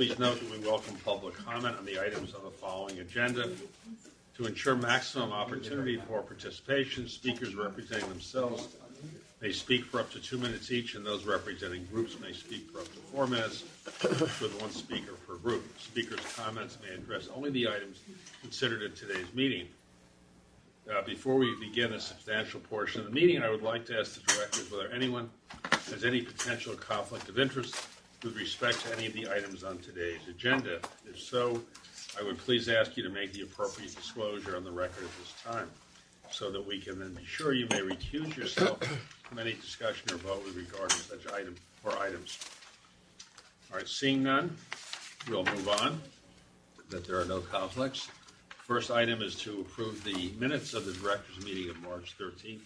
Please note that we welcome public comment on the items on the following agenda. To ensure maximum opportunity for participation, speakers representing themselves may speak for up to 2 minutes each, and those representing groups may speak for up to 4 minutes, with one speaker per group. Speakers' comments may address only the items considered at today's meeting. Before we begin the substantial portion of the meeting, I would like to ask the directors whether anyone has any potential conflict of interest with respect to any of the items on today's agenda. If so, I would please ask you to make the appropriate disclosure on the record at this time, so that we can then be sure you may recuse yourself from any discussion or vote with regard to such item or items. All right, seeing none, we'll move on, that there are no conflicts. First item is to approve the minutes of the directors' meeting of March 13th,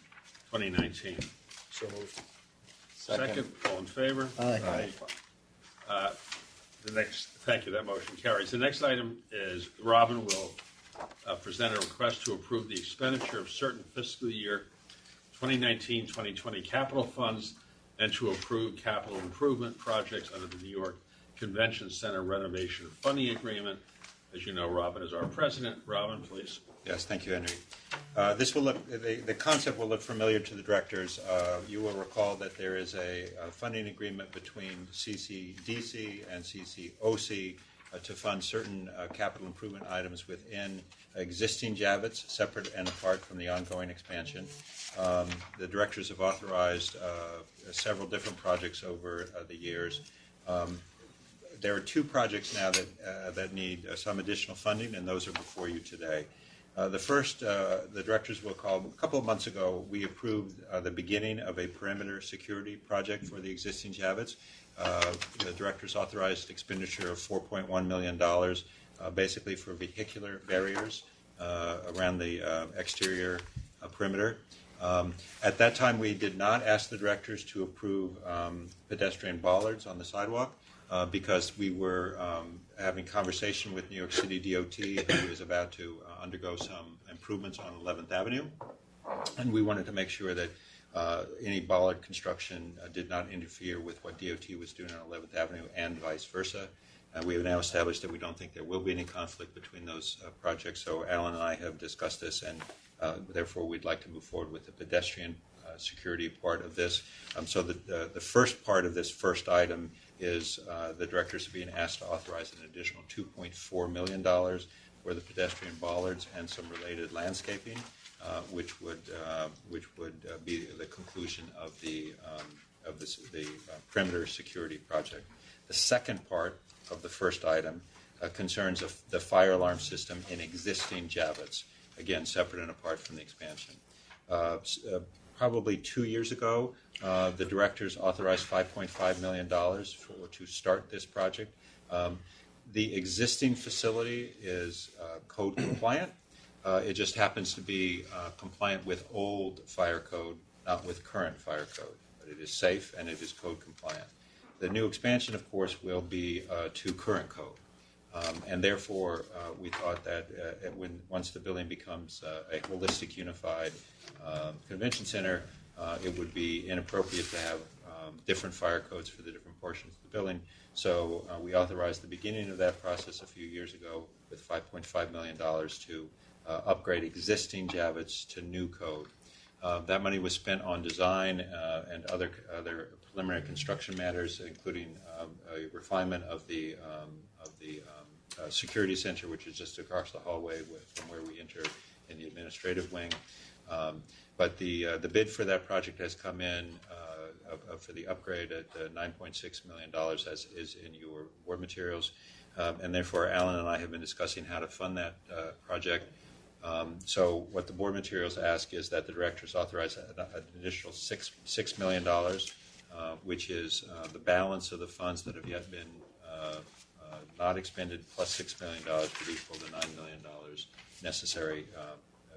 2019. So moved. Second, all in favor? Aye. Thank you, that motion carries. The next item is Robin will present a request to approve the expenditure of certain fiscal year 2019-2020 capital funds and to approve capital improvement projects under the New York Convention Center renovation funding agreement. As you know, Robin is our president. Robin, please. Yes, thank you, Henry. This will look, the concept will look familiar to the directors. You will recall that there is a funding agreement between CCDC and CCOC to fund certain capital improvement items within existing JAVITs, separate and apart from the ongoing expansion. The directors have authorized several different projects over the years. There are two projects now that need some additional funding, and those are before you today. The first, the directors will call, a couple of months ago, we approved the beginning of a perimeter security project for the existing JAVITs. The directors authorized expenditure of $4.1 million, basically for vehicular barriers around the exterior perimeter. At that time, we did not ask the directors to approve pedestrian bollards on the sidewalk because we were having conversation with New York City DOT, who is about to undergo some improvements on 11th Avenue. And we wanted to make sure that any bollard construction did not interfere with what DOT was doing on 11th Avenue and vice versa. We have now established that we don't think there will be any conflict between those projects. So Alan and I have discussed this, and therefore we'd like to move forward with the pedestrian security part of this. So the first part of this first item is the directors are being asked to authorize an additional $2.4 million for the pedestrian bollards and some related landscaping, which would be the conclusion of the perimeter security project. The second part of the first item concerns the fire alarm system in existing JAVITs, again separate and apart from the expansion. Probably 2 years ago, the directors authorized $5.5 million to start this project. The existing facility is code compliant. It just happens to be compliant with old fire code, not with current fire code. But it is safe and it is code compliant. The new expansion, of course, will be to current code. And therefore, we thought that once the building becomes a holistic, unified convention center, it would be inappropriate to have different fire codes for the different portions of the building. So we authorized the beginning of that process a few years ago with $5.5 million to upgrade existing JAVITs to new code. That money was spent on design and other preliminary construction matters, including a refinement of the security center, which is just across the hallway from where we enter in the administrative wing. But the bid for that project has come in for the upgrade at $9.6 million, as is in your board materials. And therefore, Alan and I have been discussing how to fund that project. So what the board materials ask is that the directors authorize an additional $6 million, which is the balance of the funds that have yet been not expended, plus $6 million would equal the $9 million necessary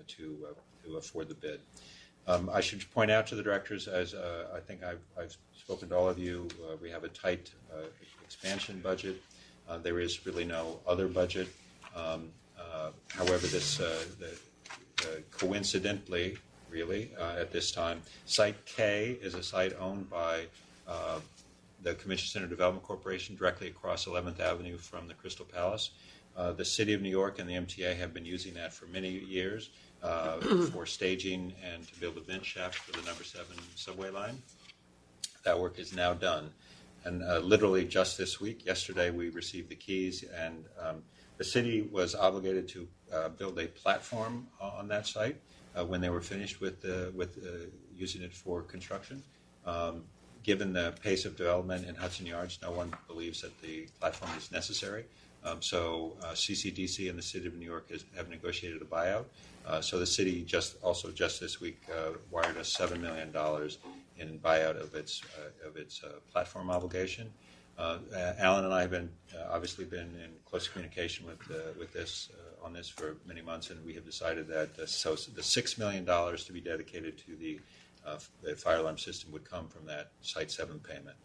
to afford the bid. I should point out to the directors, as I think I've spoken to all of you, we have a tight expansion budget. There is really no other budget. However, this coincidentally, really, at this time, Site K is a site owned by the Convention Center Development Corporation directly across 11th Avenue from the Crystal Palace. The City of New York and the MTA have been using that for many years for staging and to build a vent shaft for the number 7 subway line. That work is now done. And literally just this week, yesterday, we received the keys, and the city was obligated to build a platform on that site when they were finished with using it for construction. Given the pace of development in Hudson Yards, no one believes that the platform is necessary. So CCDC and the City of New York have negotiated a buyout. So the city just this week wired us $7 million in buyout of its platform obligation. Alan and I have obviously been in close communication with this on this for many months, and we have decided that the $6 million to be dedicated to the fire alarm system would come from that Site 7 payment.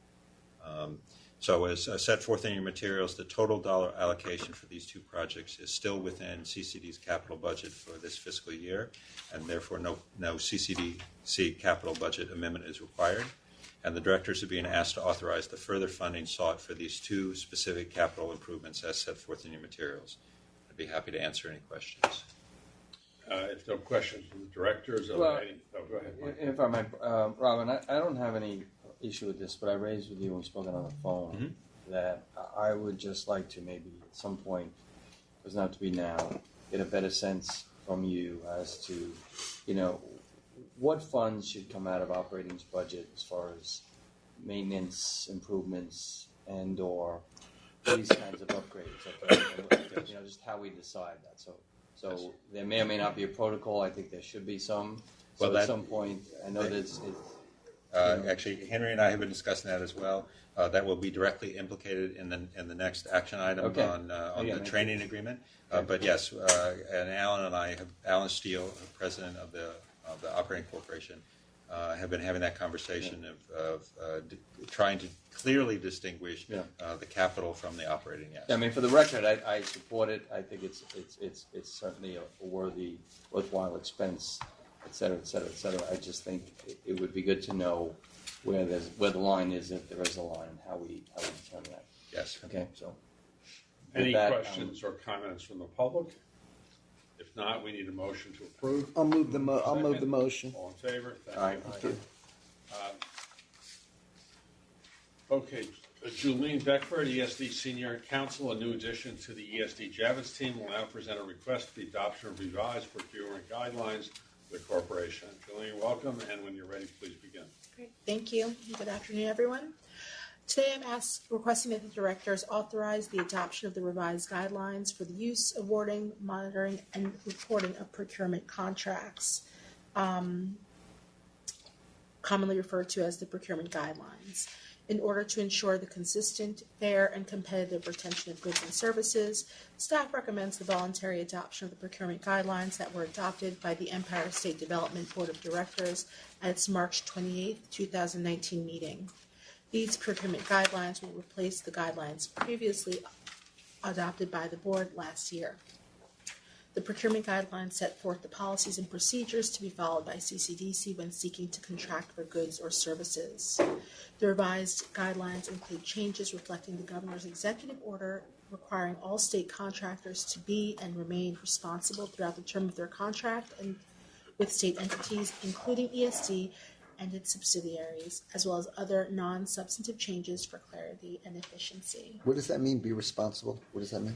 So as set forth in your materials, the total dollar allocation for these two projects is still within CCD's capital budget for this fiscal year, and therefore no CCDC capital budget amendment is required. And the directors are being asked to authorize the further funding sought for these two specific capital improvements as set forth in your materials. I'd be happy to answer any questions. If no questions from the directors, go ahead, Mike. If I might, Robin, I don't have any issue with this, but I raised with you when we spoke on the phone that I would just like to maybe at some point, it doesn't have to be now, get a better sense from you as to, what funds should come out of operating's budget as far as maintenance, improvements, and or these kinds of upgrades. Okay? Just how we decide that. So there may or may not be a protocol. I think there should be some. So at some point, I know that it's actually, Henry and I have been discussing that as well. That will be directly implicated in the next action item on the training agreement. But yes, and Alan Steele, president of the operating corporation, have been having that conversation of trying to clearly distinguish the capital from the operating. Yes. I mean, for the record, I support it. I think it's certainly a worthwhile expense, et cetera, et cetera, et cetera. I just think it would be good to know where the line is, if there is a line, and how we determine that. Yes. Okay. So. Any questions or comments from the public? If not, we need a motion to approve. I'll move the motion. All in favor? Thank you. Okay, Julene Beckford, ESD Senior Counsel, a new addition to the ESD Javits team, will now present a request for the adoption of revised procurement guidelines for the corporation. Julene, welcome, and when you're ready, please begin. Great, thank you. Good afternoon, everyone. Today I'm requesting that the directors authorize the adoption of the revised guidelines for the use, awarding, monitoring, and reporting of procurement contracts, commonly referred to as the procurement guidelines, in order to ensure the consistent, fair, and competitive retention of goods and services. Staff recommends the voluntary adoption of the procurement guidelines that were adopted by the Empire State Development Board of Directors at its March 28, 2019 meeting. These procurement guidelines will replace the guidelines previously adopted by the board last year. The procurement guidelines set forth the policies and procedures to be followed by CCDC when seeking to contract for goods or services. The revised guidelines include changes reflecting the governor's executive order requiring all state contractors to be and remain responsible throughout the term of their contract and with state entities, including ESD and its subsidiaries, as well as other non-substantive changes for clarity and efficiency. What does that mean, be responsible? What does that mean?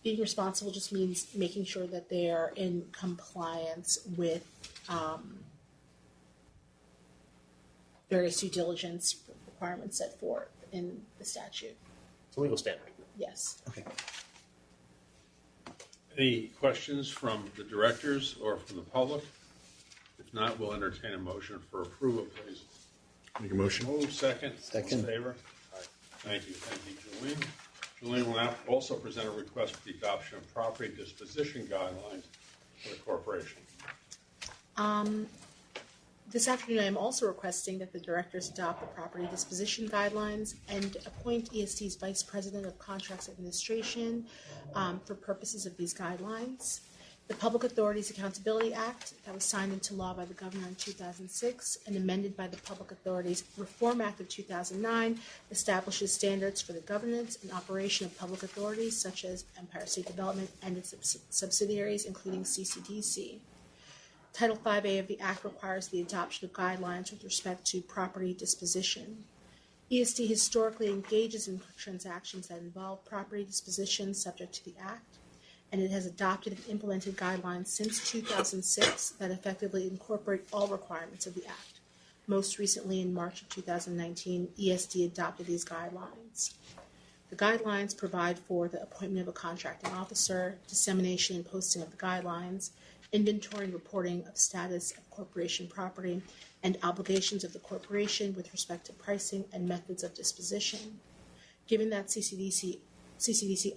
Being responsible just means making sure that they are in compliance with various due diligence requirements set forth in the statute. It's a legal standard. Yes. Okay. Any questions from the directors or from the public? If not, we'll entertain a motion for approval, please. Make a motion. Move second. Second. All in favor? Aye. Thank you, Julene. Julene will now also present a request for the adoption of property disposition guidelines for the corporation. This afternoon, I am also requesting that the directors adopt the property disposition guidelines and appoint ESD's Vice President of Contracts Administration for purposes of these guidelines. The Public Authorities Accountability Act, that was signed into law by the Governor in 2006 and amended by the Public Authorities Reform Act of 2009, establishes standards for the governance and operation of public authorities such as Empire State Development and its subsidiaries, including CCDC. Title 5A of the Act requires the adoption of guidelines with respect to property disposition. ESD historically engages in transactions that involve property disposition subject to the Act, and it has adopted and implemented guidelines since 2006 that effectively incorporate all requirements of the Act. Most recently, in March of 2019, ESD adopted these guidelines. The guidelines provide for the appointment of a contracting officer, dissemination and posting of the guidelines, inventory and reporting of status of corporation property, and obligations of the corporation with respect to pricing and methods of disposition. Given that CCDC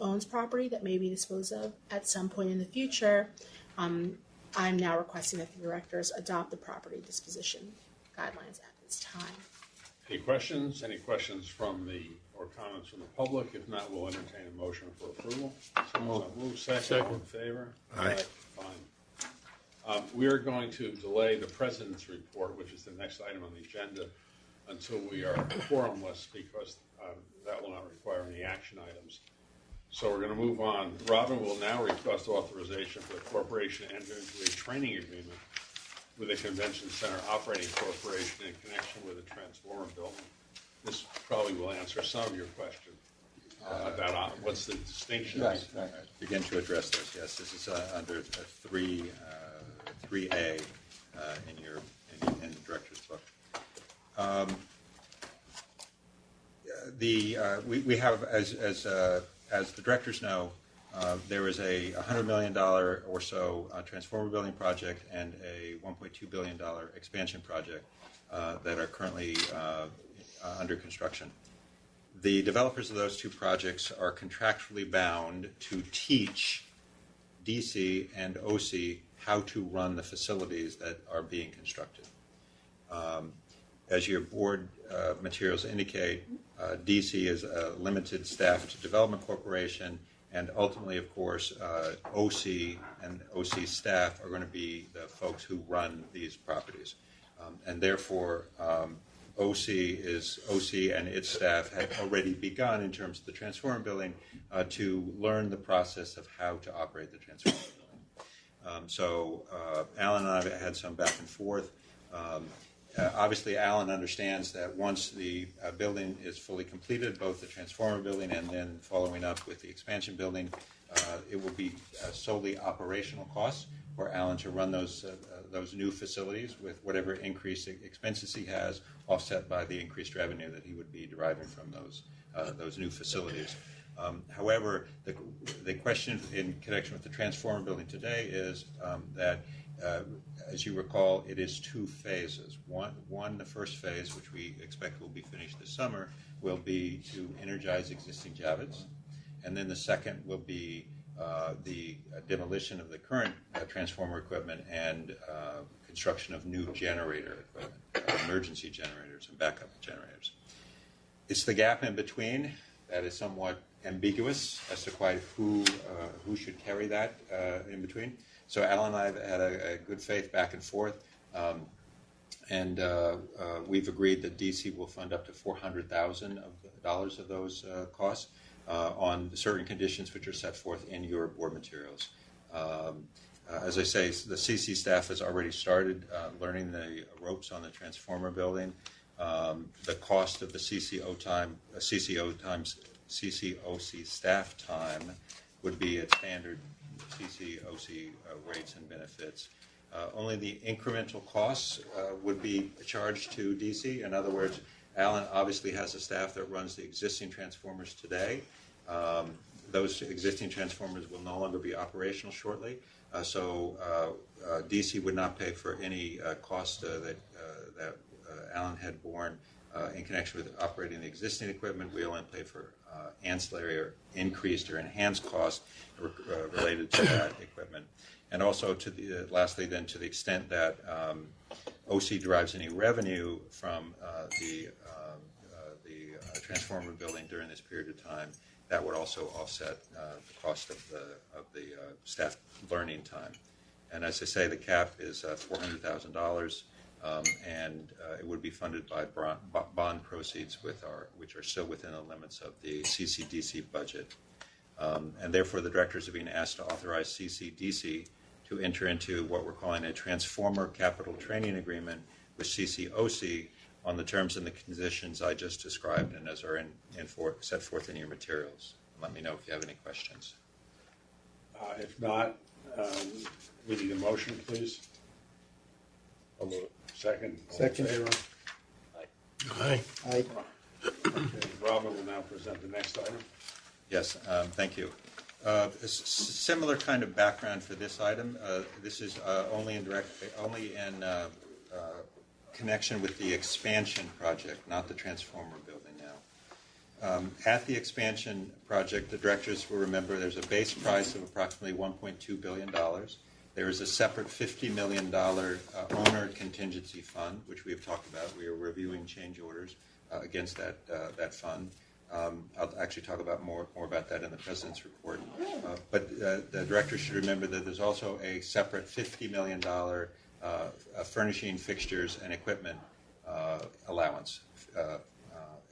owns property that may be disposed of at some point in the future, I'm now requesting that the directors adopt the property disposition guidelines at this time. Any questions? Any questions from or comments from the public? If not, we'll entertain a motion for approval. So move. Second. All in favor? Aye. Fine. We are going to delay the President's report, which is the next item on the agenda, until we are quorumless, because that will not require any action items. So we're going to move on. Robin will now request authorization for the corporation to enter into a training agreement with the Convention Center Operating Corporation in connection with the transformer building. This probably will answer some of your question about what's the distinction. Right. Begin to address this. Yes, this is under 3A in the director's book. We have, as the directors know, there is a $100 million or so transformer building project and a $1.2 billion expansion project that are currently under construction. The developers of those two projects are contractually bound to teach DC and OC how to run the facilities that are being constructed. As your board materials indicate, DC is a limited staffed development corporation, and ultimately, of course, OC and OC staff are going to be the folks who run these properties. And therefore, OC and its staff have already begun, in terms of the transformer building, to learn the process of how to operate the transformer building. So Alan and I have had some back and forth. Obviously, Alan understands that once the building is fully completed, both the transformer building and then following up with the expansion building, it will be solely operational costs for Alan to run those new facilities with whatever increased expenses he has, offset by the increased revenue that he would be deriving from those new facilities. However, the question in connection with the transformer building today is that, as you recall, it is two phases. One, the first phase, which we expect will be finished this summer, will be to energize existing Javits. And then the second will be the demolition of the current transformer equipment and construction of new generator equipment, emergency generators and backup generators. It's the gap in between that is somewhat ambiguous as to quite who should carry that in between. So Alan and I have had a good faith back and forth, and we've agreed that DC will fund up to $400,000 of those costs on certain conditions which are set forth in your board materials. As I say, the CC staff has already started learning the ropes on the transformer building. The cost of the CCOC staff time would be at standard CCOC rates and benefits. Only the incremental costs would be charged to DC. In other words, Alan obviously has a staff that runs the existing transformers today. Those existing transformers will no longer be operational shortly, so DC would not pay for any cost that Alan had borne in connection with operating the existing equipment. We only pay for ancillary or increased or enhanced costs related to that equipment. And also, lastly, then, to the extent that OC derives any revenue from the transformer building during this period of time, that would also offset the cost of the staff learning time. And as I say, the cap is $400,000, and it would be funded by bond proceeds which are still within the limits of the CCDC budget. And therefore, the directors are being asked to authorize CCDC to enter into what we're calling a Transformer Capital Training Agreement with CCOC on the terms and the conditions I just described and as are set forth in your materials. Let me know if you have any questions. If not, we need a motion, please. I'll move it. Second. All in Second. favor? Aye. Aye. Okay, Robin will now present the next item. Yes, thank you. A similar kind of background for this item. This is only in connection with the expansion project, not the transformer building now. At the expansion project, the directors will remember there's a base price of approximately $1.2 billion. There is a separate $50 million owner contingency fund, which we've talked about. We are reviewing change orders against that fund. I'll actually talk about more about that in the President's report. But the directors should remember that there's also a separate $50 million furnishing, fixtures, and equipment allowance,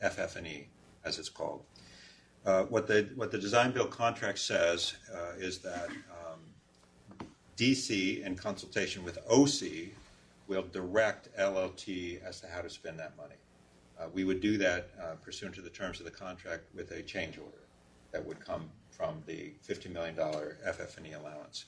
FF&E, as it's called. What the design build contract says is that DC, in consultation with OC, will direct LLT as to how to spend that money. We would do that pursuant to the terms of the contract with a change order that would come from the $50 million FF&E allowance.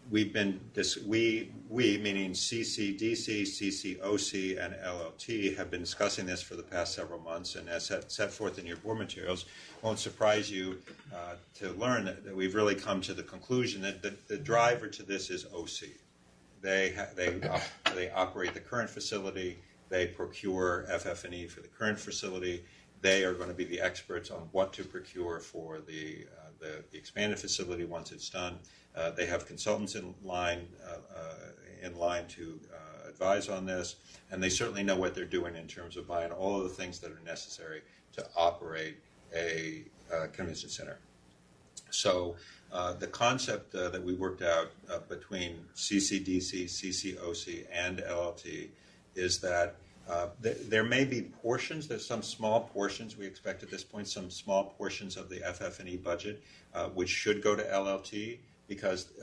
We've been we meaning CCDC, CCOC, and LLT have been discussing this for the past several months, and as set forth in your board materials, won't surprise you to learn that we've really come to the conclusion that the driver to this is OC. They operate the current facility. They procure FF&E for the current facility. They are going to be the experts on what to procure for the expanded facility once it's done. They have consultants in line to advise on this, and they certainly know what they're doing in terms of buying all of the things that are necessary to operate a convention center. So the concept that we worked out between CCDC, CCOC, and LLT is that there may be portions, there's some small portions we expect at this point, some small portions of the FF&E budget which should go to LLT because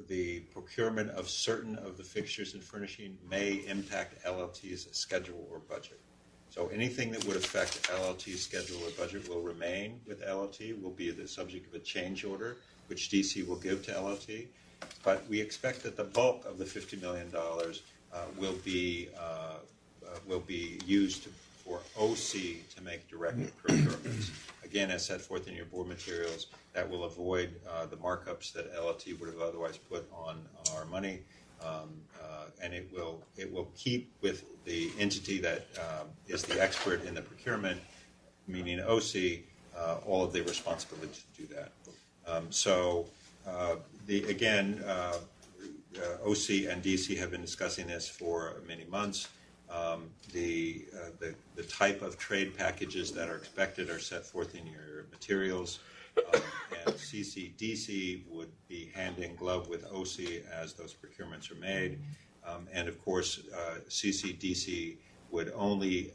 the procurement of certain of the fixtures and furnishing may impact LLT's schedule or budget. So anything that would affect LLT's schedule or budget will remain with LLT, will be the subject of a change order, which DC will give to LLT. But we expect that the bulk of the $50 million will be used for OC to make direct procurements. Again, as set forth in your board materials, that will avoid the markups that LLT would have otherwise put on our money, and it will keep with the entity that is the expert in the procurement, meaning OC, all of the responsibility to do that. OC and DC have been discussing this for many months. The type of trade packages that are expected are set forth in your materials, and CCDC would be hand in glove with OC as those procurements are made, and of course CCDC would only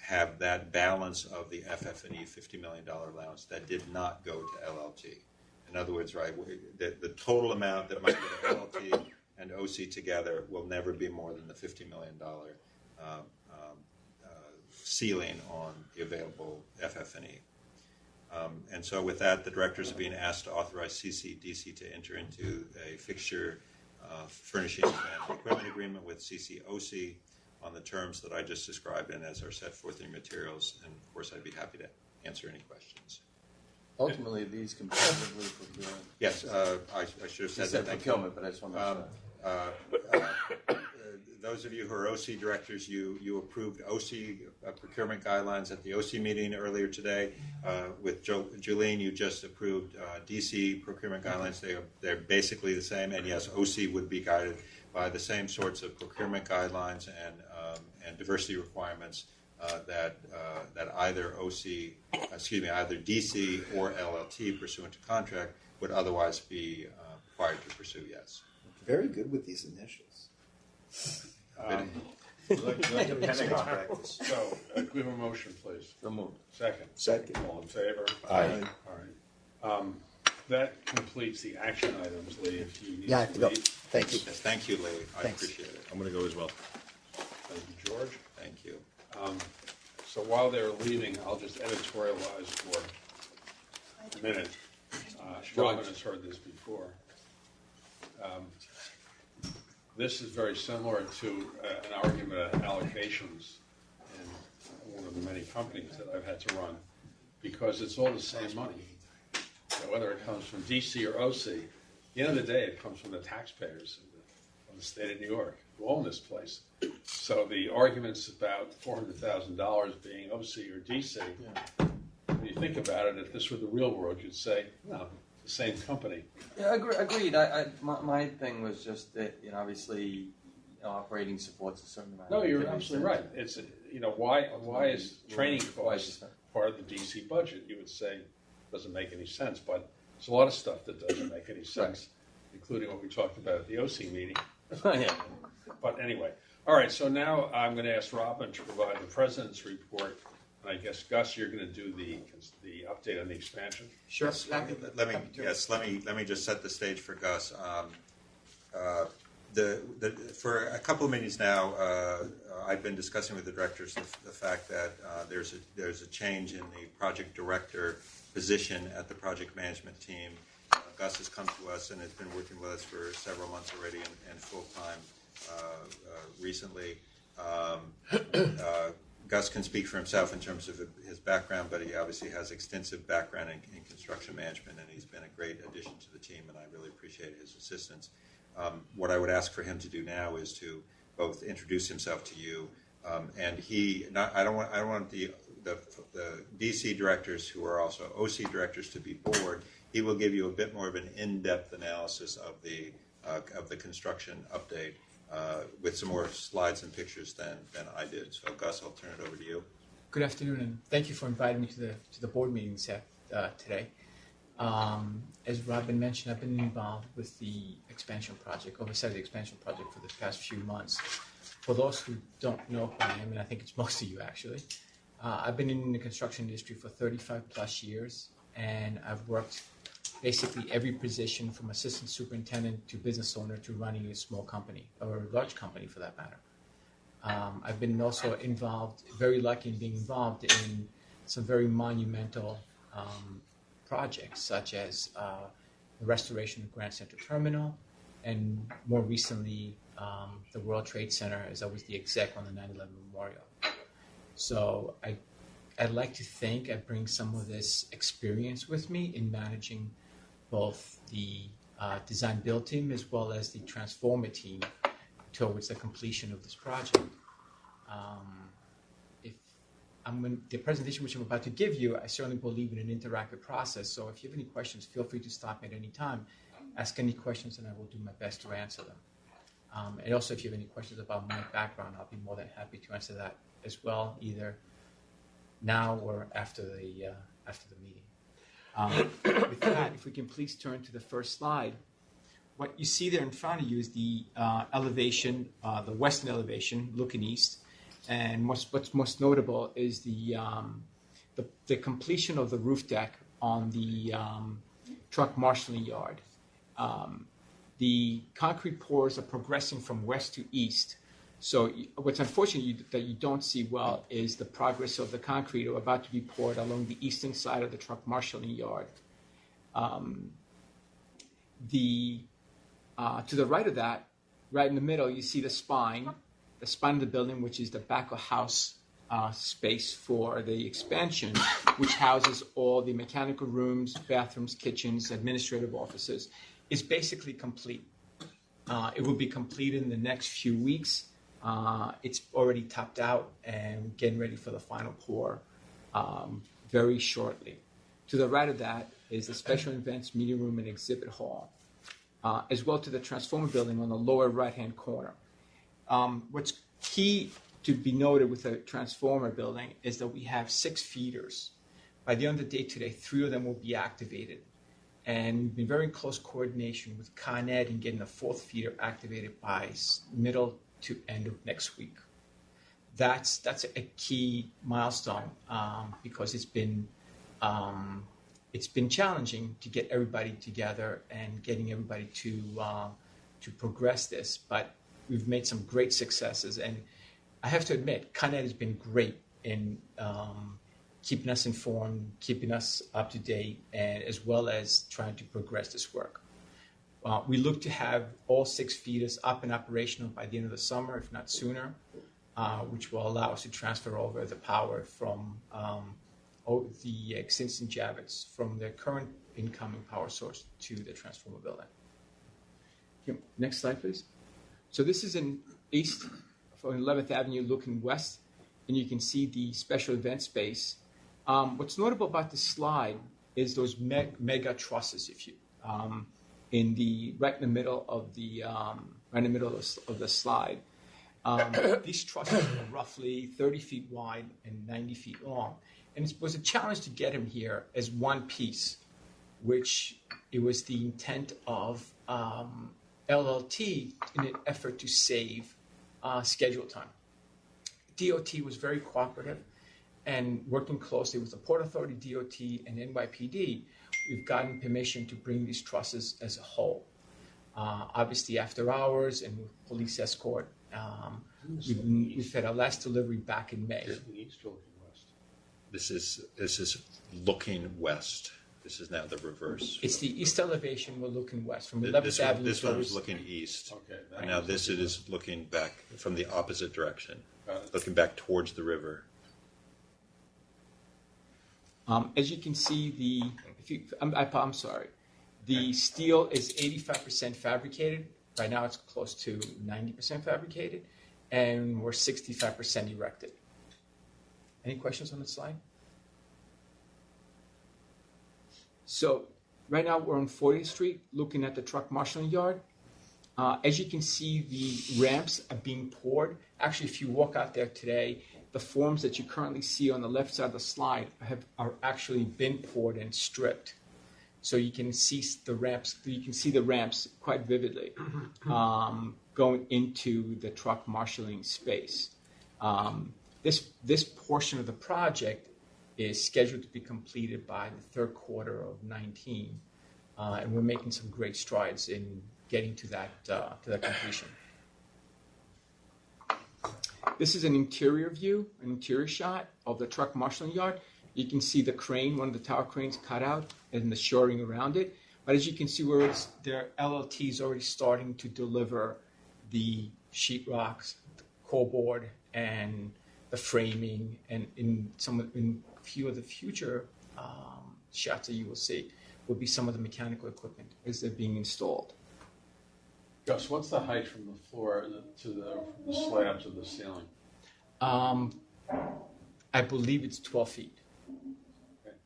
have that balance of the FF&E $50 million allowance that did not go to LLT. In other words, right, the total amount that might go to LLT and OC together will never be more than the $50 million ceiling on the available FF&E. And so with that, the directors are being asked to authorize CCDC to enter into a fixture furnishings and equipment agreement with CCOC on the terms that I just described and as are set forth in your materials. And of course, I'd be happy to answer any questions. Ultimately, these competitively procure. Yes, I should have said that. Thank you. Procurement, but I just want to make sure. Those of you who are OC directors, you approved OC procurement guidelines at the OC meeting earlier today. With Julene, you just approved DC procurement guidelines. They're basically the same, and yes, OC would be guided by the same sorts of procurement guidelines and diversity requirements that either either DC or LLT pursuant to contract would otherwise be required to pursue. Yes. Very good with these initials. Depending on practice. So, can we have a motion, please? So moved. Second. Second. All in favor? Aye. All right. That completes the action items, Lee. If you need Yeah, I have to go. leave. Thank you. Yes, thank you, Lee. I Thanks. appreciate it. I'm going to go as well. Thank you, George. Thank you. So while they're leaving, I'll just editorialize for a minute. Robin has heard this before. This is very similar to an argument at allocations in one of the many companies that I've had to run, because it's all the same money. So whether it comes from DC or OC, at the end of the day, it comes from the taxpayers of the state of New York who own this place. So the arguments about $400,000 being OC or DC, when you think about it, if this were the real world, you'd say, no, it's the same company. Yeah, agreed. My thing was just that, obviously, operating supports a certain amount. No, of you're activities. absolutely right. It's, why is training costs part of the DC budget? You would say doesn't make any sense, but there's a lot of stuff that doesn't make any sense, including what we talked about at the OC meeting. Yeah. But anyway, all right, so now I'm going to ask Robin to provide the president's report, and I guess, Gus, you're going to do the update on the expansion. Sure. Let me just set the stage for Gus. For a couple of meetings now, I've been discussing with the directors the fact that there's a change in the project director position at the project management team. Gus has come to us and has been working with us for several months already and full-time recently. Gus can speak for himself in terms of his background, but he obviously has extensive background in construction management, and he's been a great addition to the team, and I really appreciate his assistance. What I would ask for him to do now is to both introduce himself to you, and I don't want the DC directors who are also OC directors to be bored. He will give you a bit more of an in-depth analysis of the construction update with some more slides and pictures than I did. So Gus, I'll turn it over to you. Good afternoon, and thank you for inviting me to the board meeting today. As Robin mentioned, I've been involved with the expansion project, oversight the expansion project for the past few months. For those who don't know who I am, and I think it's most of you actually, I've been in the construction industry for 35 plus years, and I've worked basically every position from assistant superintendent to business owner to running a small company, or a large company for that matter. I've been also involved, very lucky in being involved in some very monumental projects, such as the restoration of Grand Central Terminal, and more recently, the World Trade Center, as I was the exec on the 9/11 Memorial. So I'd like to think I bring some of this experience with me in managing both the design build team as well as the transformer team towards the completion of this project. The presentation which I'm about to give you, I certainly believe in an interactive process. So if you have any questions, feel free to stop me at any time. Ask any questions, and I will do my best to answer them. And also, if you have any questions about my background, I'll be more than happy to answer that as well, either now or after the meeting. With that, if we can please turn to the first slide. What you see there in front of you is the elevation, the western elevation, looking east. And what's most notable is the completion of the roof deck on the truck marshalling yard. The concrete pours are progressing from west to east. So what's unfortunate that you don't see well is the progress of the concrete about to be poured along the eastern side of the truck marshalling yard. To the right of that, right in the middle, you see the spine of the building, which is the back of house space for the expansion, which houses all the mechanical rooms, bathrooms, kitchens, administrative offices, is basically complete. It will be completed in the next few weeks. It's already topped out and getting ready for the final pour very shortly. To the right of that is the special events meeting room and exhibit hall, as well to the transformer building on the lower right-hand corner. What's key to be noted with the transformer building is that we have 6 feeders. By the end of the day today, 3 of them will be activated. And we've been very close coordination with Con Ed in getting the 4th feeder activated by middle to end of next week. That's a key milestone because it's been challenging to get everybody together and getting everybody to progress this. But we've made some great successes, and I have to admit, Con Ed has been great in keeping us informed, keeping us up to date, and as well as trying to progress this work. We look to have all 6 feeders up and operational by the end of the summer, if not sooner, which will allow us to transfer over the power from the existing Javits from their current incoming power source to the transformer building. Okay, next slide, please. So this is in east from 11th Avenue looking west, and you can see the special event space. What's notable about this slide is those mega trusses, right in the middle of the slide. These trusses are roughly 30 feet wide and 90 feet long, and it was a challenge to get them here as one piece, which it was the intent of LLT in an effort to save schedule time. DOT was very cooperative, and working closely with the Port Authority, DOT, and NYPD, we've gotten permission to bring these trusses as a whole. Obviously, after hours and with police escort, we've had our last delivery back in May. East or looking west? This is looking west. This is now the reverse. It's the east elevation. We're looking west from 11th Avenue. This one is looking east. Okay. And now this it is looking back from the opposite direction, Got it. looking back towards the river. As you can see, I'm sorry, the steel is 85% fabricated. Right now, it's close to 90% fabricated, and we're 65% erected. Any questions on the slide? So right now we're on 40th Street, looking at the truck marshalling yard. As you can see, the ramps are being poured. Actually, if you walk out there today, the forms that you currently see on the left side of the slide are actually been poured and stripped. So you can see the ramps. You can see the ramps quite vividly going into the truck marshalling space. This portion of the project is scheduled to be completed by the third quarter of 2019, and we're making some great strides in getting to that completion. This is an interior view, an interior shot of the truck marshalling yard. You can see the crane, one of the tower cranes cut out, and the shoring around it. But as you can see, their LLT is already starting to deliver the sheetrocks, the core board, and the framing. And in a few of the future shots that you will see will be some of the mechanical equipment as they're being installed. Gus, what's the height from the floor to the slab to the ceiling? I believe it's 12 feet. Okay.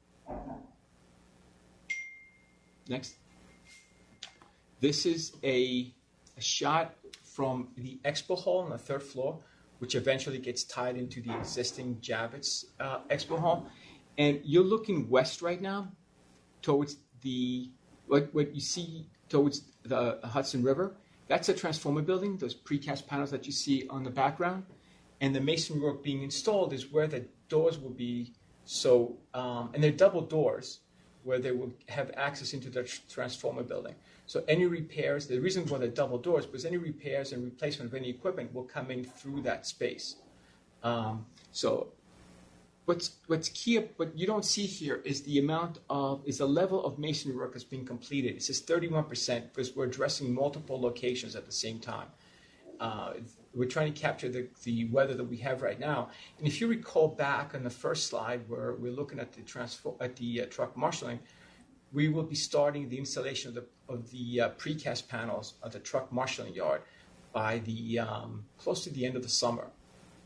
Next. This is a shot from the expo hall on the third floor, which eventually gets tied into the existing Javits expo hall. And you're looking west right now towards what you see towards the Hudson River. That's a transformer building, those precast panels that you see on the background. And the masonry work being installed is where the doors will be. So, and they're double doors where they will have access into the transformer building. So any repairs, the reason for the double doors, because any repairs and replacement of any equipment will come in through that space. So what's key, what you don't see here is the level of masonry work that's being completed. It says 31% because we're addressing multiple locations at the same time. We're trying to capture the weather that we have right now. And if you recall back on the first slide where we're looking at the truck marshalling, we will be starting the installation of the precast panels at the truck marshalling yard by close to the end of the summer.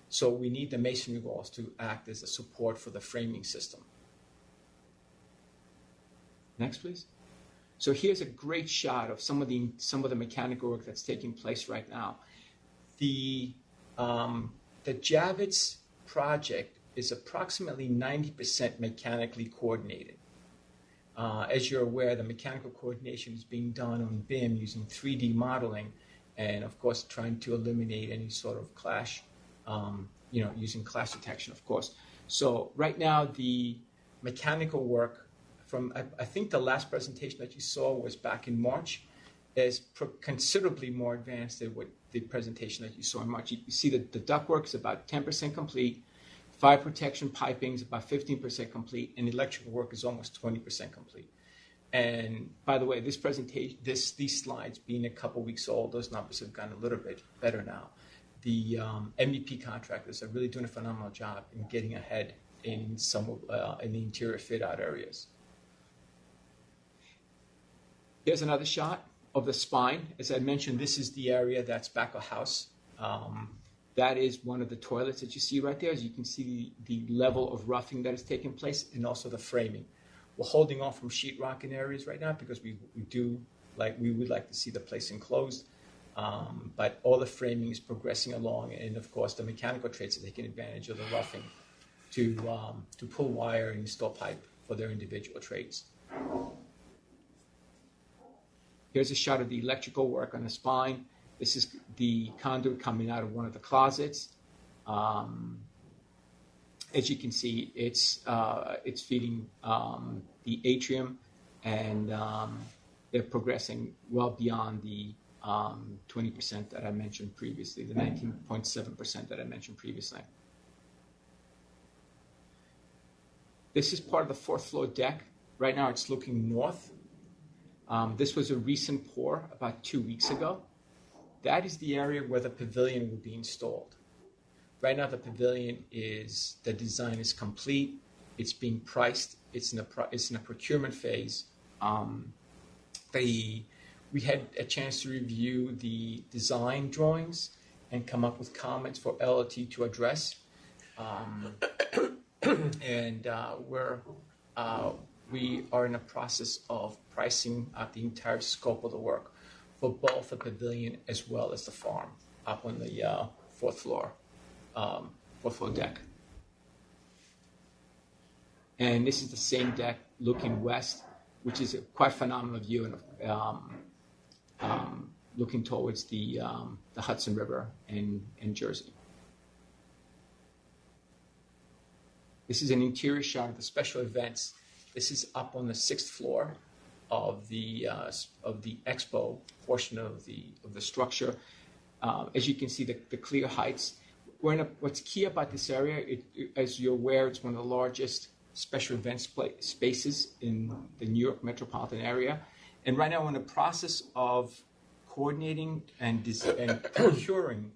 So we need the masonry walls to act as a support for the framing system. Next, please. So here's a great shot of some of the mechanical work that's taking place right now. The the Javits project is approximately 90% mechanically coordinated. As you're aware, the mechanical coordination is being done on BIM using 3D modeling, and of course trying to eliminate any sort of clash, using clash detection, of course. So right now the mechanical work from, I think the last presentation that you saw was back in March, is considerably more advanced than what the presentation that you saw in March. You see that the ductwork is about 10% complete, fire protection piping is about 15% complete, and electrical work is almost 20% complete. And by the way, this presentation, these slides being a couple weeks old, those numbers have gotten a little bit better now. The MVP contractors are really doing a phenomenal job in getting ahead in some of in the interior fit out areas. Here's another shot of the spine. As I mentioned, this is the area that's back of house. That is one of the toilets that you see right there. As you can see the level of roughing that is taking place, and also the framing. We're holding off from sheetrock in areas right now because we would like to see the place enclosed. But all the framing is progressing along, and of course the mechanical trades are taking advantage of the roughing to pull wire and install pipe for their individual trades. Here's a shot of the electrical work on the spine. This is the conduit coming out of one of the closets. As you can see, it's feeding the atrium, and they're progressing well beyond the 20% that I mentioned previously, the 19.7% that I mentioned previously. This is part of the fourth floor deck. Right now it's looking north. This was a recent pour about 2 weeks ago. That is the area where the pavilion will be installed. Right now the pavilion the design is complete. It's being priced. It's in a procurement phase. We had a chance to review the design drawings and come up with comments for LLT to address. We are in the process of pricing out the entire scope of the work for both the pavilion as well as the farm up on the fourth floor deck. And this is the same deck looking west, which is a quite phenomenal view, and looking towards the Hudson River in Jersey. This is an interior shot of the special events. This is up on the 6th floor of the expo portion of the structure. As you can see, the clear heights. What's key about this area, as you're aware, it's one of the largest special events spaces in the New York metropolitan area. And right now we're in the process of coordinating and procuring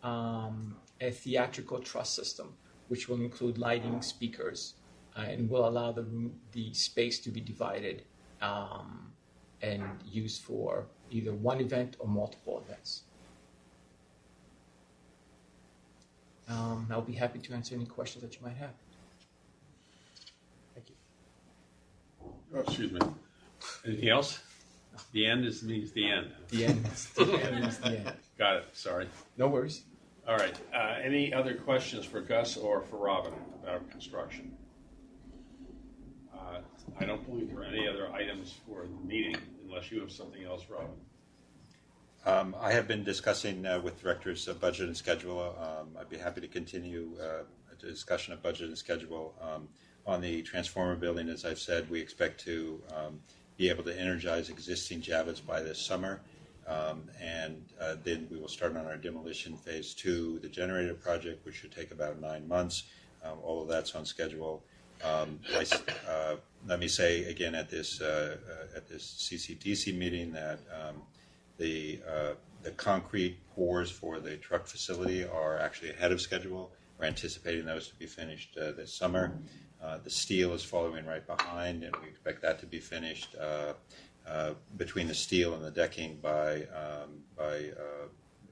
a theatrical truss system, which will include lighting, speakers, and will allow the space to be divided and used for either one event or multiple events. I'll be happy to answer any questions that you might have. Thank you. Oh, excuse me. Anything else? The end means the end. The end. The end means the end. Got it. Sorry. No worries. All right. Any other questions for Gus or for Robin about construction? I don't believe there are any other items for the meeting unless you have something else, Robin. I have been discussing with directors of budget and schedule. I'd be happy to continue a discussion of budget and schedule. On the transformer building, as I've said, we expect to be able to energize existing Javits by this summer. And then we will start on our demolition phase 2, the generator project, which should take about 9 months. All of that's on schedule. Let me say again at this CCDC meeting that the concrete pours for the truck facility are actually ahead of schedule. We're anticipating those to be finished this summer. The steel is following right behind, and we expect that to be finished between the steel and the decking by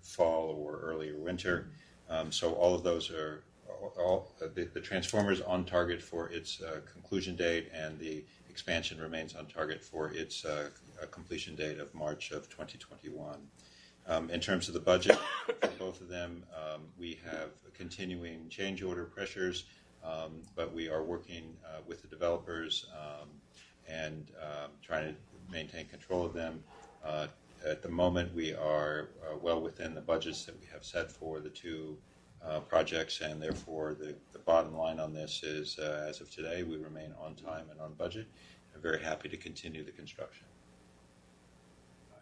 fall or early winter. So all of those are the transformer is on target for its conclusion date, and the expansion remains on target for its completion date of March of 2021. In terms of the budget for both of them, we have continuing change order pressures, but we are working with the developers and trying to maintain control of them. At the moment, we are well within the budgets that we have set for the two projects, and therefore the bottom line on this is, as of today, we remain on time and on budget. I'm very happy to continue the construction.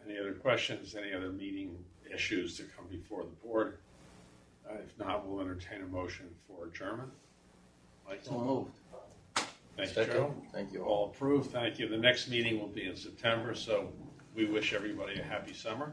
Any other questions, any other meeting issues to come before the board? If not, we'll entertain a motion for adjournment. Mike? So moved. Thank you, Joe. Thank you all. All approved. Thank you. The next meeting will be in September, so we wish everybody a happy summer.